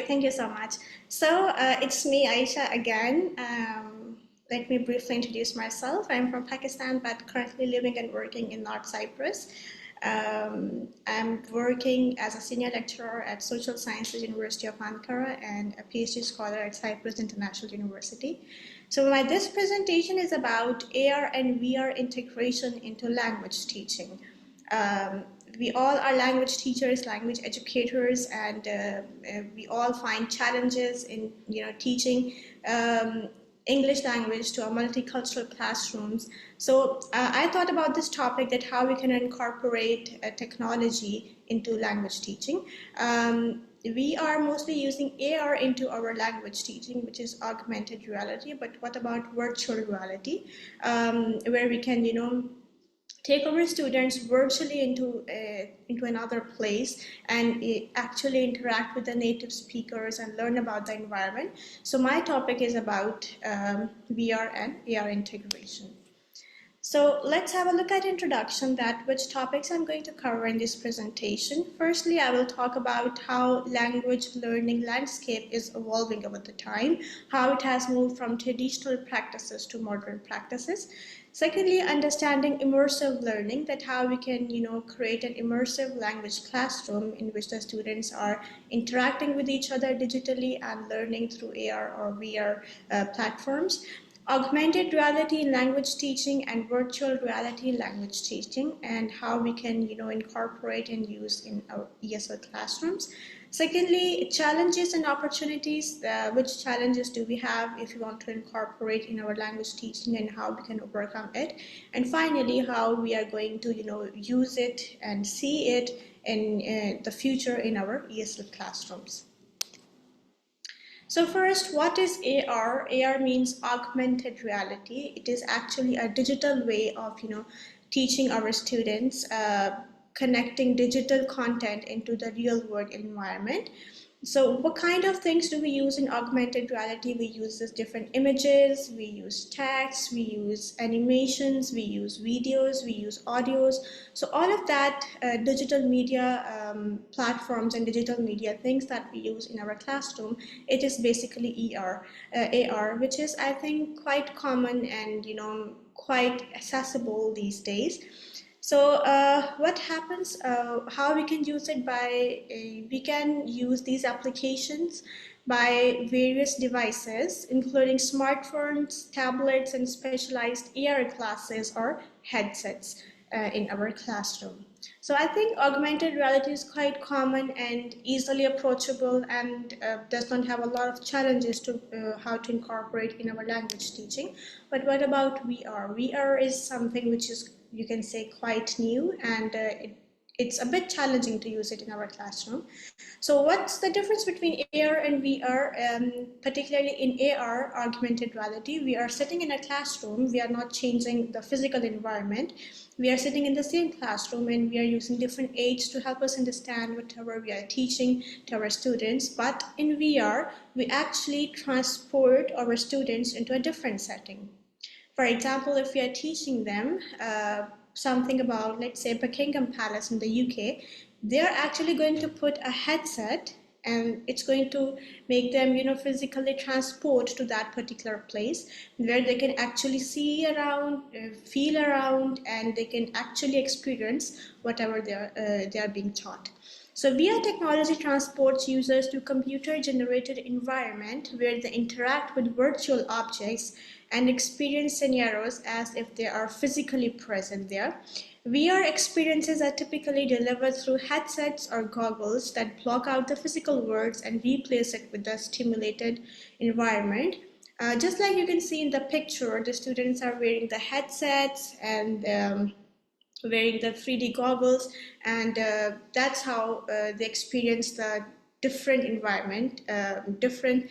Thank you so much. It's me, Ayesha, again. Let me briefly introduce myself. I'm from Pakistan, but currently living and working in North Cyprus. I'm working as a senior lecturer at Social Sciences University of Ankara and a PhD scholar at Cyprus International University. This presentation is about AR and VR integration into language teaching. Um, we all are language teachers, language educators, and we all find challenges in teaching English language to our multicultural classrooms. I thought about this topic, that how we can incorporate technology into language teaching. We are mostly using AR into our language teaching, which is augmented reality. But what about virtual reality, where we can take our students virtually into another place and actually interact with the native speakers and learn about the environment. So my topic is about VR and AR integration. So let's have a look at introduction, that which topics I'm going to cover in this presentation. Firstly, I will talk about how language learning landscape is evolving over the time, how it has moved from traditional practices to modern practices. Secondly, understanding immersive learning, that how we can create an immersive language classroom in which the students are interacting with each other digitally and learning through AR or VR platforms. Augmented reality in language teaching and virtual reality in language teaching, and how we can incorporate and use in our ESL classrooms. Secondly, challenges and opportunities. Which challenges do we have if we want to incorporate in our language teaching, and how we can overcome it. And finally, how we are going to use it and see it in the future in our ESL classrooms. So first, what is AR? AR means augmented reality. It is actually a digital way of teaching our students, connecting digital content into the real world environment. So what kind of things do we use in augmented reality? We use these different images, we use text, we use animations, we use videos, we use audios. So all of that digital media platforms and digital media things that we use in our classroom, it is basically AR, which is, I think, quite common and quite accessible these days. What happens, how we can use it we can use these applications by various devices, including smartphones, tablets, and specialized AR classes or headsets in our classroom. So I think augmented reality is quite common and easily approachable, and does not have a lot of challenges to how to incorporate in our language teaching. But what about VR? VR is something which is, you can say, quite new, and it's a bit challenging to use it in our classroom. So what's the difference between AR and VR? Particularly in AR, augmented reality, we are sitting in a classroom, we are not changing the physical environment. We are sitting in the same classroom and we are using different aids to help us understand whatever we are teaching to our students. But in VR, we actually transport our students into a different setting. For example, if we are teaching them something about, let's say, Buckingham Palace in the UK, they are actually going to put a headset, and it's going to make them physically transport to that particular place where they can actually see around, feel around, and they can actually experience whatever they are being taught. So VR technology transports users to computer-generated environment where they interact with virtual objects and experience scenarios as if they are physically present there. VR experiences are typically delivered through headsets or goggles that block out the physical worlds and replace it with the stimulated environment. Just like you can see in the picture, the students are wearing the headsets and wearing the 3D goggles, and that's how they experience the different environment, different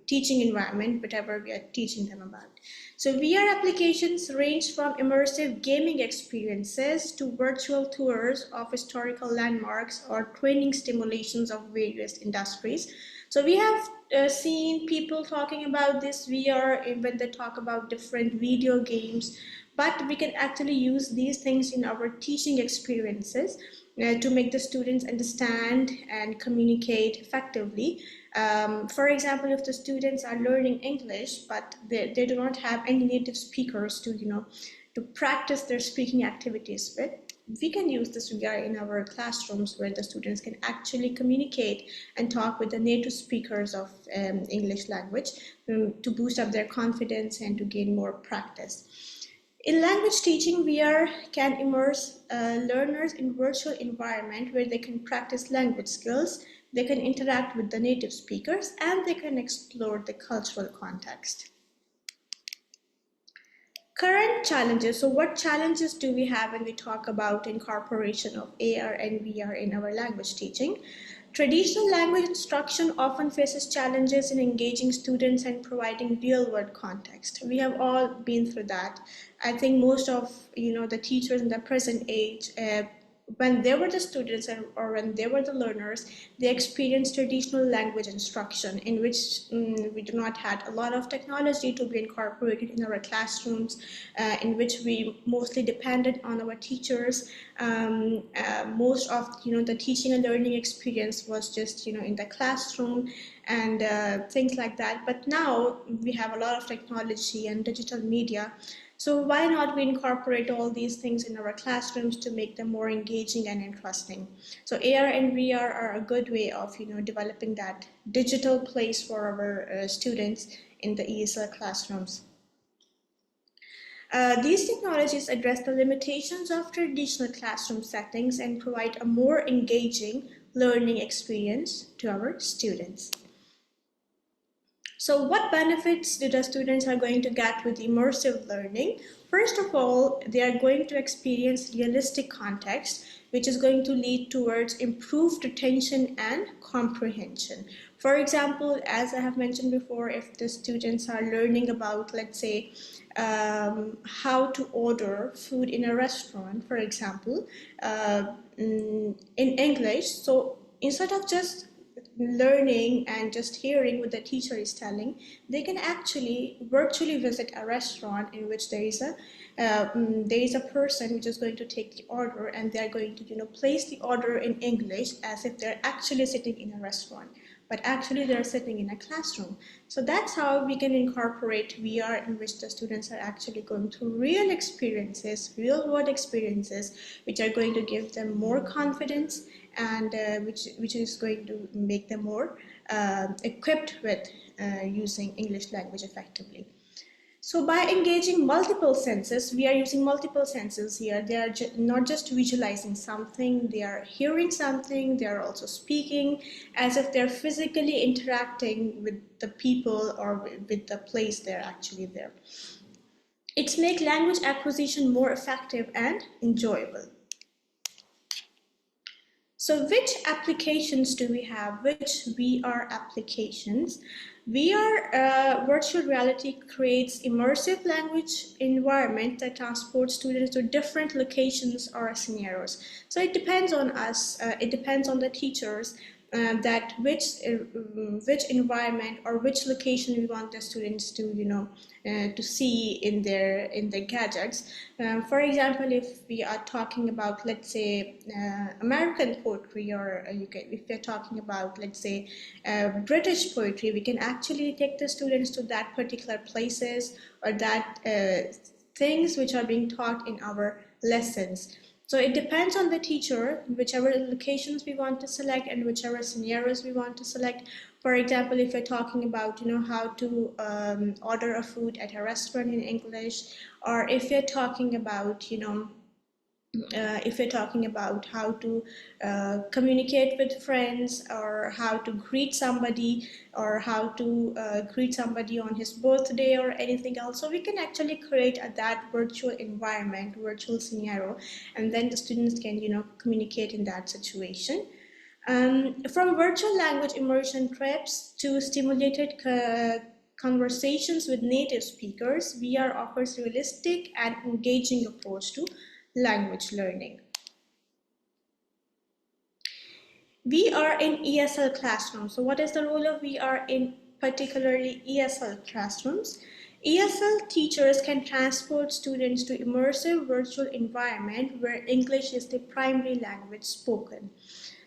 teaching environment, whatever we are teaching them about. So VR applications range from immersive gaming experiences to virtual tours of historical landmarks or training stimulations of various industries. So we have seen people talking about this VR when they talk about different video games, but we can actually use these things in our teaching experiences to make the students understand and communicate effectively. For example, if the students are learning English, but they do not have any native speakers to, to practice their speaking activities with, we can use this VR in our classrooms where the students can actually communicate and talk with the native speakers of English language to boost up their confidence and to gain more practice. In language teaching, VR can immerse learners in virtual environment where they can practice language skills, they can interact with the native speakers, and they can explore the cultural context. Current challenges. So what challenges do we have when we talk about incorporation of AR and VR in our language teaching? Traditional language instruction often faces challenges in engaging students and providing real-world context. We have all been through that. I think most of the teachers in the present age, when they were the students or when they were the learners, they experienced traditional language instruction in which we do not had a lot of technology to be incorporated in our classrooms, in which we mostly depended on our teachers. Most of the teaching and learning experience was just in the classroom and things like that. But now we have a lot of technology and digital media, so why not we incorporate all these things in our classrooms to make them more engaging and interesting? So AR and VR are a good way of developing that digital place for our students in the ESL classrooms. These technologies address the limitations of traditional classroom settings and provide a more engaging learning experience to our students. So what benefits do the students are going to get with immersive learning? First of all, they are going to experience realistic context, which is going to lead towards improved retention and comprehension. For example, as I have mentioned before, if the students are learning about, let's say, how to order food in a restaurant, for example, in English, so instead of just learning and just hearing what the teacher is telling, they can actually virtually visit a restaurant in which there is a person which is going to take the order, and they are going to place the order in English as if they're actually sitting in a restaurant, but actually they're sitting in a classroom. So that's how we can incorporate VR in which the students are actually going through real experiences, real world experiences, which are going to give them more confidence and which is going to make them more equipped with using English language effectively. So by engaging multiple senses, we are using multiple senses here. They are not just visualizing something, they are hearing something, they are also speaking as if they're physically interacting with the people or with the place they're actually there. It's make language acquisition more effective and enjoyable. So which applications do we have? Which VR applications? VR virtual reality creates immersive language environment that transports students to different locations or scenarios. So it depends on us, it depends on the teachers that which environment or which location we want the students to to see in their gadgets. For example, if we are talking about, let's say, American poetry, or if we're talking about, let's say, British poetry, we can actually take the students to that particular places or that things which are being taught in our lessons. So it depends on the teacher, whichever locations we want to select and whichever scenarios we want to select. For example, if we're talking about how to order a food at a restaurant in English, or if you're talking about if we're talking about how to communicate with friends, or how to greet somebody, or how to greet somebody on his birthday or anything else. So we can actually create that virtual environment, virtual scenario, and then the students can communicate in that situation. From virtual language immersion trips to stimulated conversations with native speakers, VR offers realistic and engaging approach to language learning. VR in ESL classrooms. So what is the role of VR in particularly ESL classrooms? ESL teachers can transport students to immersive virtual environment where English is the primary language spoken.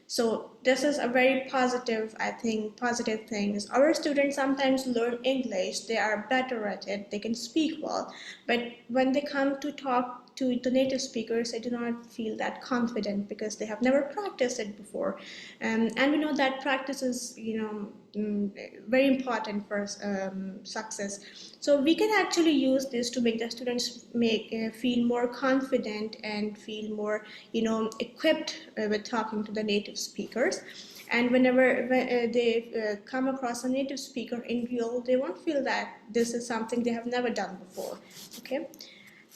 So this is a very positive, I think, positive thing is our students sometimes learn English, they are better at it, they can speak well, but when they come to talk to the native speakers, they do not feel that confident because they have never practiced it before. And we know that practice is, very important for success. So we can actually use this to make the students feel more confident and feel more, equipped with talking to the native speakers. And whenever they come across a native speaker in real, they won't feel that this is something they have never done before. Okay.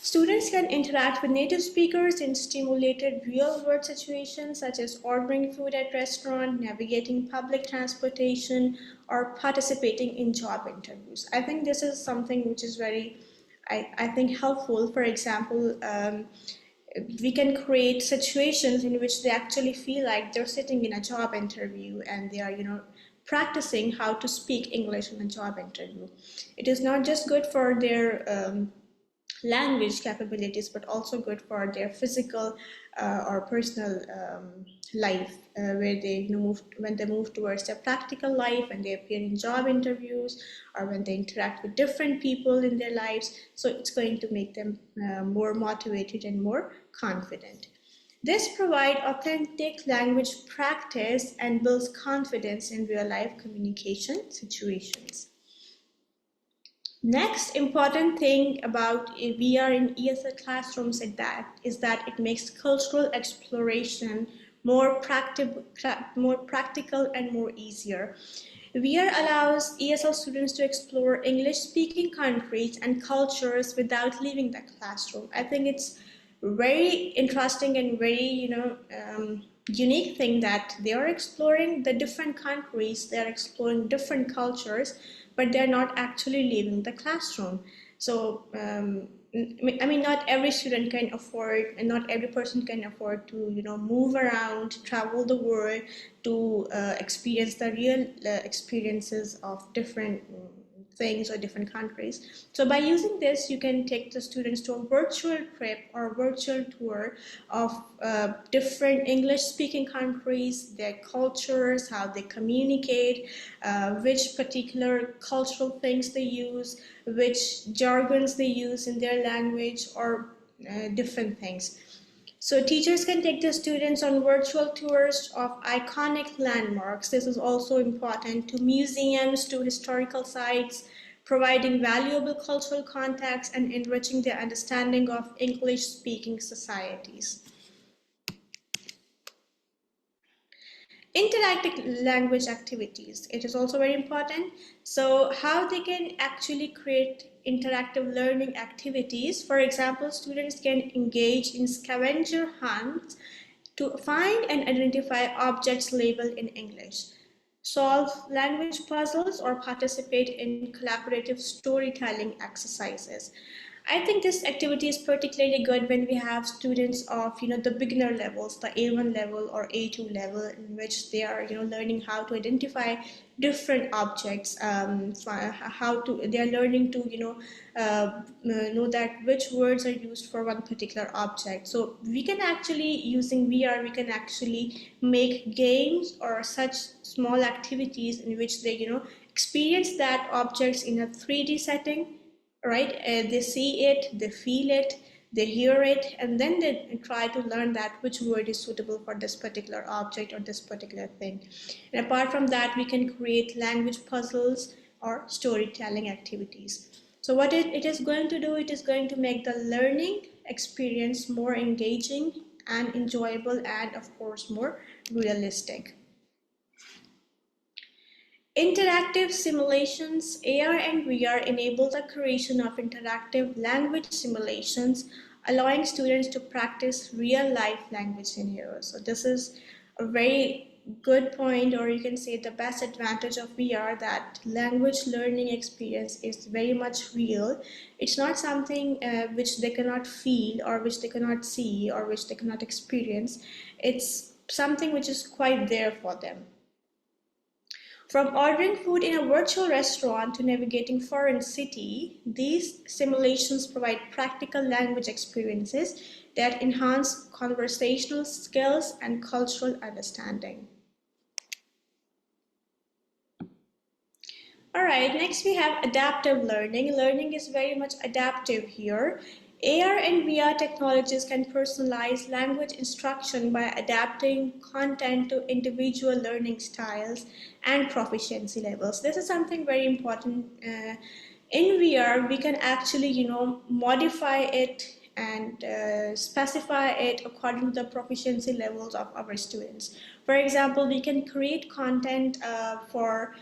Students can interact with native speakers in stimulated real-world situations such as ordering food at restaurant, navigating public transportation, or participating in job interviews. I think this is something which is very, I think, helpful. For example, we can create situations in which they actually feel like they're sitting in a job interview and they are, practicing how to speak English in a job interview. It is not just good for their language capabilities, but also good for their physical or personal life, where they move when they move towards their practical life and they appear in job interviews or when they interact with different people in their lives. So it's going to make them more motivated and more confident. This provides authentic language practice and builds confidence in real life communication situations. Next important thing about VR in ESL classrooms is that it makes cultural exploration more practical and more easier. VR allows ESL students to explore English-speaking countries and cultures without leaving the classroom. I think it's very interesting and very, unique thing that they are exploring the different countries, they are exploring different cultures, but they're not actually leaving the classroom. So I mean, not every student can afford, and not every person can afford to, move around, travel the world to experience the real experiences of different things or different countries. So by using this, you can take the students to a virtual trip or virtual tour of different English-speaking countries, their cultures, how they communicate, which particular cultural things they use, which jargons they use in their language, or different things. So teachers can take the students on virtual tours of iconic landmarks. This is also important, to museums, to historical sites, providing valuable cultural context and enriching their understanding of English-speaking societies. Interactive language activities, it is also very important. So how they can actually create interactive learning activities. For example, students can engage in scavenger hunts to find and identify objects labeled in English, solve language puzzles, or participate in collaborative storytelling exercises. I think this activity is particularly good when we have students of, the beginner levels, the A1 level or A2 level, in which they are, learning how to identify different objects, how to they are learning to, know that which words are used for one particular object. So we can actually, using VR, we can actually make games or such small activities in which they, experience that objects in a 3D setting, right? They see it, they feel it, they hear it, and then they try to learn that which word is suitable for this particular object or this particular thing. And apart from that, we can create language puzzles or storytelling activities. So what it is going to do, it is going to make the learning experience more engaging and enjoyable, and of course more realistic. Interactive simulations, AR and VR enable the creation of interactive language simulations, allowing students to practice real-life language scenarios. So this is a very good point, or you can say the best advantage of VR, that language learning experience is very much real. It's not something which they cannot feel, or which they cannot see, or which they cannot experience. It's something which is quite there for them. From ordering food in a virtual restaurant to navigating foreign city, these simulations provide practical language experiences that enhance conversational skills and cultural understanding. All right, next we have adaptive learning. Learning is very much adaptive here. AR and VR technologies can personalize language instruction by adapting content to individual learning styles and proficiency levels. This is something very important. In VR, we can actually, modify it and specify it according to the proficiency levels of our students. For example, we can create content for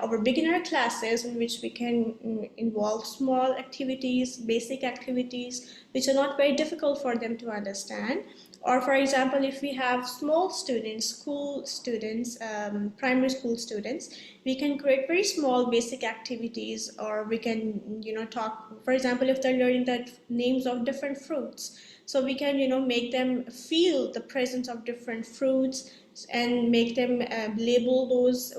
our beginner classes in which we can involve small activities, basic activities, which are not very difficult for them to understand. Or for example, if we have small students, school students, primary school students, we can create very small basic activities, or we can, talk, for example, if they're learning the names of different fruits. So we can, make them feel the presence of different fruits and make them label those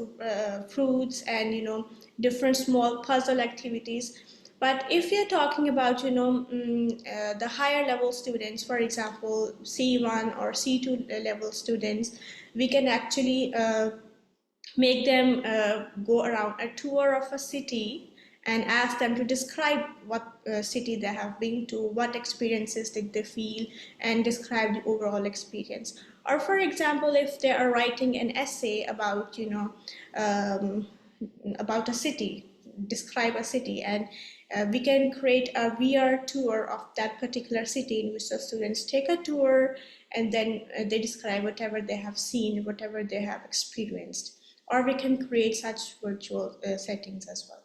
fruits and, different small puzzle activities. But if you're talking about, the higher level students, for example, C1 or C2 level students, we can actually make them go around a tour of a city and ask them to describe what city they have been to, what experiences did they feel, and describe the overall experience. Or for example, if they are writing an essay about, um, about a city, describe a city, and we can create a VR tour of that particular city in which the students take a tour, and then they describe whatever they have seen, whatever they have experienced. Or we can create such virtual settings as well.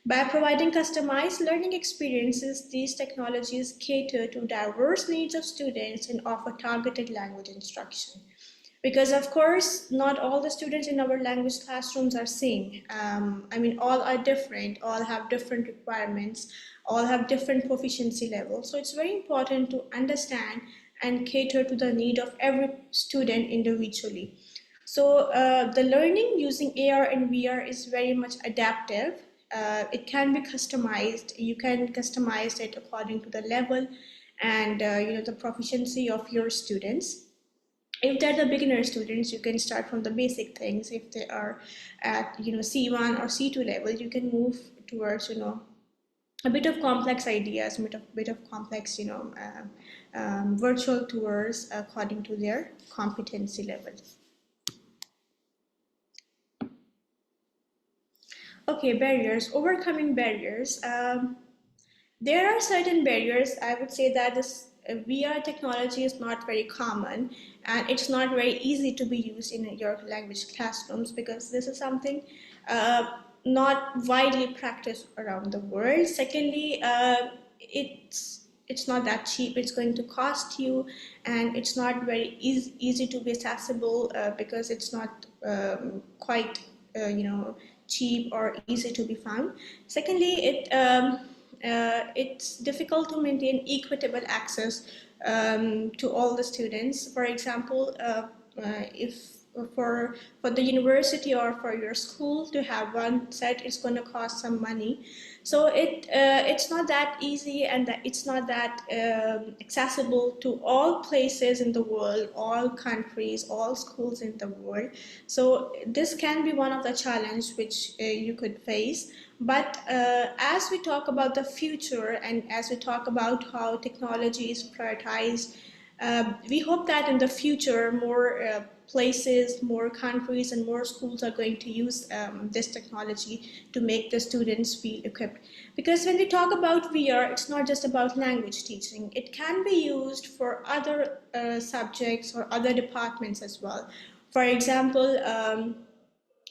By providing customized learning experiences, these technologies cater to diverse needs of students and offer targeted language instruction. Because of course, not all the students in our language classrooms are same. I mean, all are different, all have different requirements, all have different proficiency levels. So it's very important to understand and cater to the need of every student individually. So the learning using AR and VR is very much adaptive. It can be customized. You can customize it according to the level and the proficiency of your students. If they're the beginner students, you can start from the basic things. If they are at C1 or C2 level, you can move towards a bit of complex ideas, a bit of complex virtual tours according to their competency level. Okay, barriers, overcoming barriers. There are certain barriers. I would say that this VR technology is not very common, and it's not very easy to be used in your language classrooms because this is something not widely practiced around the world. Secondly, it's not that cheap. It's going to cost you, and it's not very easy to be accessible because it's not quite cheap or easy to be found. Secondly, it's difficult to maintain equitable access to all the students. For example, if for the university or for your school to have one set, it's going to cost some money. So it's not that easy, and that it's not that accessible to all places in the world, all countries, all schools in the world. So this can be one of the challenge which you could face. But as we talk about the future, and as we talk about how technology is prioritized, we hope that in the future more places, more countries, and more schools are going to use this technology to make the students feel equipped. Because when we talk about VR, it's not just about language teaching. It can be used for other subjects or other departments as well. For example,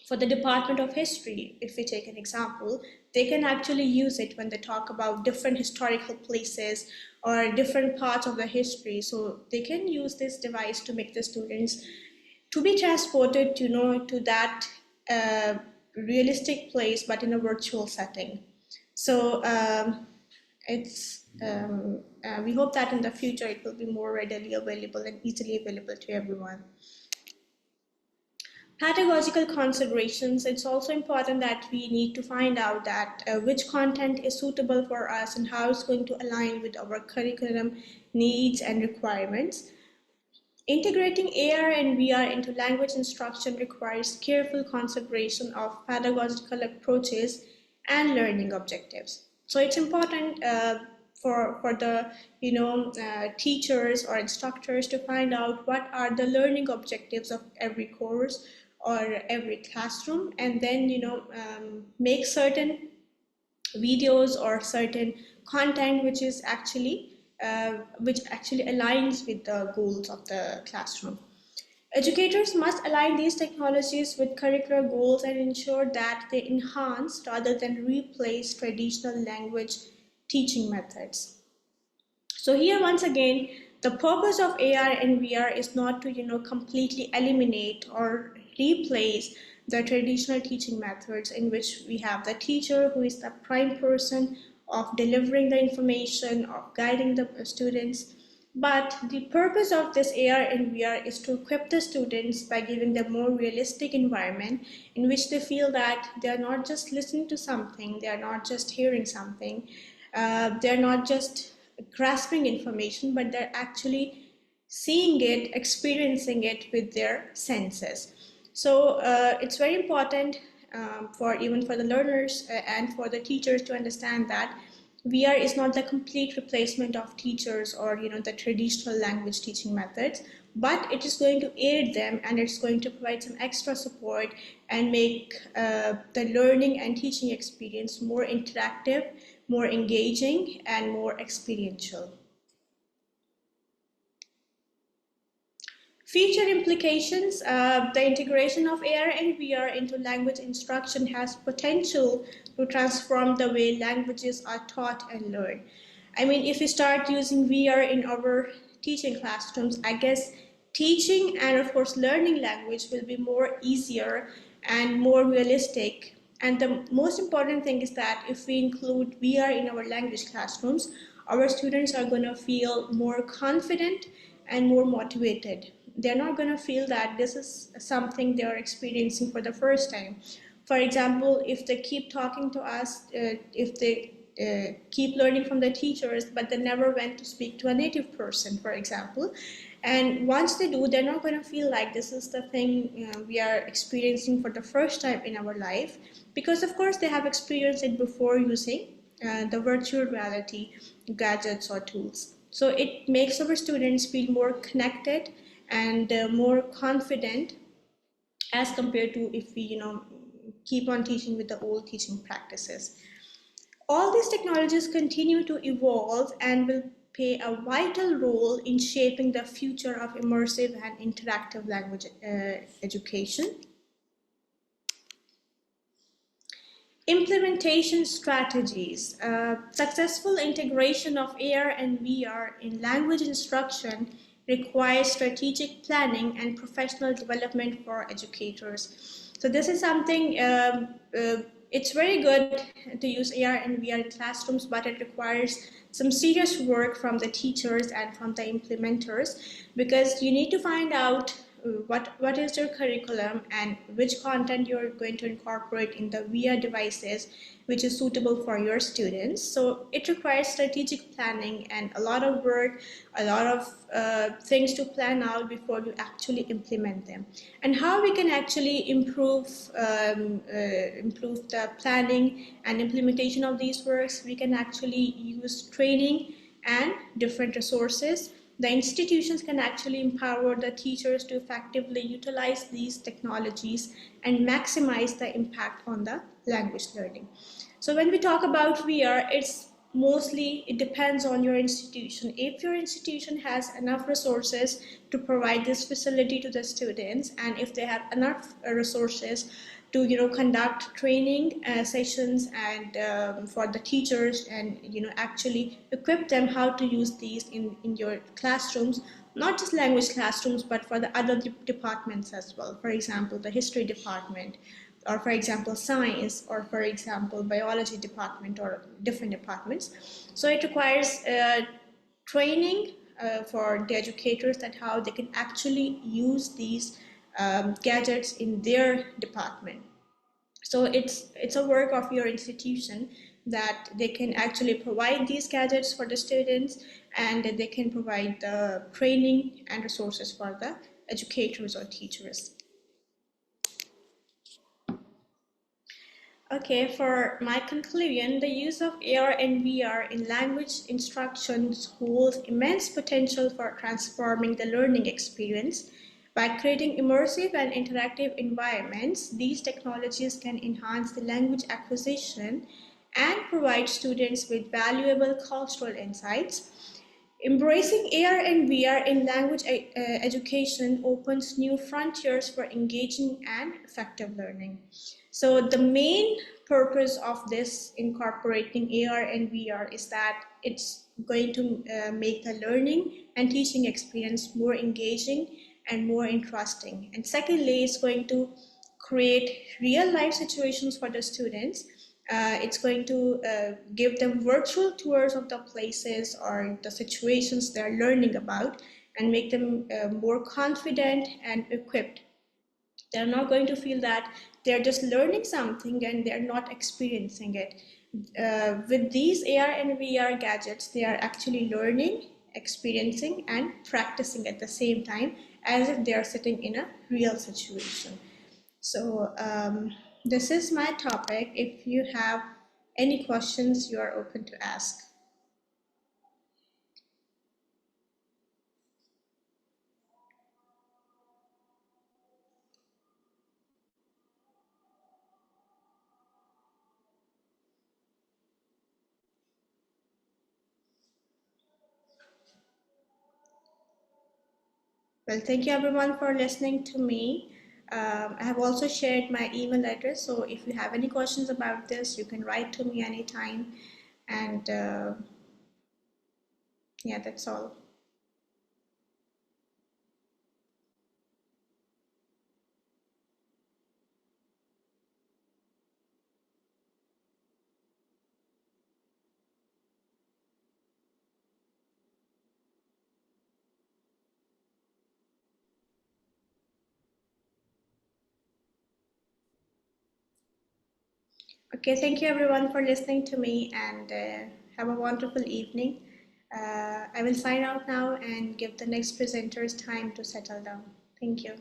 for the Department of History, if we take an example, they can actually use it when they talk about different historical places or different parts of the history. So they can use this device to make the students to be transported to that uh, realistic place, but in a virtual setting. So we hope that in the future it will be more readily available and easily available to everyone. Pedagogical considerations, it's also important that we need to find out that which content is suitable for us and how it's going to align with our curriculum needs and requirements. Integrating AR and VR into language instruction requires careful consideration of pedagogical approaches and learning objectives. So it's important for the teachers or instructors to find out what are the learning objectives of every course or every classroom, and then make certain videos or certain content which actually aligns with the goals of the classroom. Educators must align these technologies with curricular goals and ensure that they enhance rather than replace traditional language teaching methods. So here once again, the purpose of AR and VR is not to completely eliminate or replace the traditional teaching methods in which we have the teacher who is the prime person of delivering the information, of guiding the students. But the purpose of this AR and VR is to equip the students by giving them more realistic environment in which they feel that they are not just listening to something, they are not just hearing something, they're not just grasping information, but they're actually seeing it, experiencing it with their senses. So it's very important for even for the learners and for the teachers to understand that VR is not the complete replacement of teachers or the traditional language teaching methods, but it is going to aid them and it's going to provide some extra support and make the learning and teaching experience more interactive, more engaging, and more experiential. Future implications, the integration of AR and VR into language instruction has potential to transform the way languages are taught and learned. I mean, if we start using VR in our teaching classrooms, I guess teaching and of course learning language will be more easier and more realistic. And the most important thing is that if we include VR in our language classrooms, our students are going to feel more confident and more motivated. They're not going to feel that this is something they are experiencing for the first time. For example, if they keep talking to us, if they keep learning from the teachers, but they never went to speak to a native person, for example. And once they do, they're not going to feel like this is the thing we are experiencing for the first time in our life, because of course they have experienced it before using the virtual reality gadgets or tools. So it makes our students feel more connected and more confident as compared to if we keep on teaching with the old teaching practices. All these technologies continue to evolve and will play a vital role in shaping the future of immersive and interactive language education. Implementation strategies. Successful integration of AR and VR in language instruction requires strategic planning and professional development for educators. So this is something, it's very good to use AR and VR in classrooms, but it requires some serious work from the teachers and from the implementers, because you need to find out what is your curriculum and which content you're going to incorporate in the VR devices which is suitable for your students. So it requires strategic planning and a lot of work, a lot of things to plan out before you actually implement them. And how we can actually improve the planning and implementation of these works, we can actually use training and different resources. The institutions can actually empower the teachers to effectively utilize these technologies and maximize the impact on the language learning. So when we talk about VR, it depends on your institution. If your institution has enough resources to provide this facility to the students, and if they have enough resources to conduct training sessions and for the teachers, and actually equip them how to use these in your classrooms, not just language classrooms but for the other departments as well, for example the history department, or for example science, or for example biology department, or different departments. So it requires training for the educators that how they can actually use these gadgets in their department. So it's a work of your institution that they can actually provide these gadgets for the students, and they can provide the training and resources for the educators or teachers. Okay, for my conclusion, the use of AR and VR in language instructions holds immense potential for transforming the learning experience. By creating immersive and interactive environments, these technologies can enhance the language acquisition and provide students with valuable cultural insights. Embracing AR and VR in language education opens new frontiers for engaging and effective learning. So, the main purpose of this incorporating AR and VR is that it's going to make the learning and teaching experience more engaging and more interesting. And secondly, it's going to create real life situations for the students. It's going to give them virtual tours of the places or the situations they're learning about, and make them more confident and equipped. They're not going to feel that they're just learning something and they're not experiencing it. With these AR and VR gadgets, they are actually learning, experiencing, and practicing at the same time, as if they are sitting in a real situation. So this is my topic. If you have any questions, you are open to ask. Well, thank you everyone for listening to me. I have also shared my email address, so if you have any questions about this, you can write to me anytime. And yeah, that's all. Okay, thank you everyone for listening to me, and have a wonderful evening. I will sign out now and give the next presenters time to settle down. Thank you.